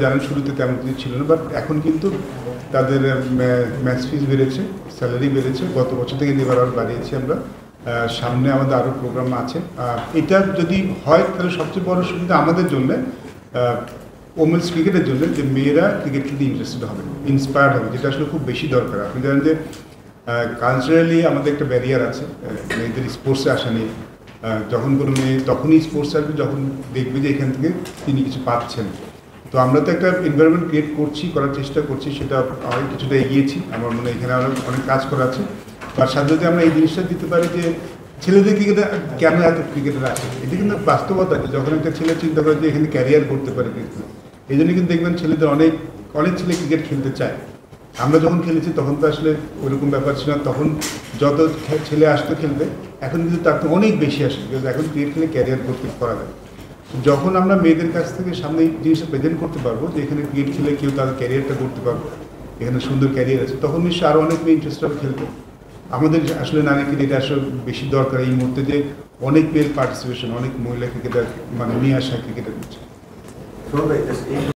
জানেন শুরুতে তেমন কিছু ছিল না, বাট এখন কিন্তু তাদের ম্যাচ ফিস বেড়েছে, স্যালারি বেড়েছে, গত বছর থেকে এবার আরও বাড়িয়েছি আমরা। সামনে আমাদের আরও প্রোগ্রাম আছে। এটা যদি হয় তাহলে সবচেয়ে বড় সুবিধা আমাদের জন্য, ওমেন্স ক্রিকেটের জন্য, যে মেয়েরা ক্রিকেট খেলতে ইন্টারেস্টেড হবে, ইন্সপায়ার্ড হবে, যেটা আসলে খুব বেশি দরকার। আপনি জানেন যে কালচারালি আমাদের একটা ব্যারিয়ার আছে মেয়েদের স্পোর্টসে আসা নিয়ে। যখন কোনো মেয়ে তখনই স্পোর্টস আসবে যখন দেখবে যে এখান থেকে তিনি কিছু পাচ্ছেন। তো আমরা তো একটা এনভায়রনমেন্ট ক্রিয়েট করার চেষ্টা করছি, সেটা আমি কিছুটা এগিয়েছি। আমার মনে হয় এখানে আরও অনেক কাজ করা আছে। তার সাথে যদি আমরা এই জিনিসটা দিতে পারি যে ছেলেদের ক্রিকেটে কেন এত ক্রিকেটার আছে, এটা কিন্তু বাস্তবতা। যখন একটা ছেলে চিন্তা করে যে এখানে ক্যারিয়ার করতে পারে ক্রিকেট, এই জন্য কিন্তু দেখবেন ছেলেদের অনেক ছেলে ক্রিকেট খেলতে চায়। আমরা যখন খেলেছি তখন তো আসলে ওইরকম ব্যাপার ছিল না, তখন যত ছেলে আসতো খেলতে, এখন কিন্তু তার তো অনেক বেশি আসে, বিকজ এখন ক্রিকেট খেলে ক্যারিয়ার করা যায়। যখন আমরা মেয়েদের কাছ থেকে সামনে এই জিনিসটা প্রেজেন্ট করতে পারবো যে এখানে ক্রিকেট খেলে কেউ তাদের ক্যারিয়ারটা করতে পারবো, এখানে সুন্দর ক্যারিয়ার আছে, তখন নিশ্চয়ই আরও অনেক মেয়ে ইন্টারেস্ট হবে খেলতে। আমাদের আসলে নারী ক্রিকেট আসলে বেশি দরকার এই মুহূর্তে, যে অনেক মেয়ের পার্টিসিপেশন, অনেক মহিলা ক্রিকেটার নিয়ে আসা ক্রিকেটের হচ্ছে।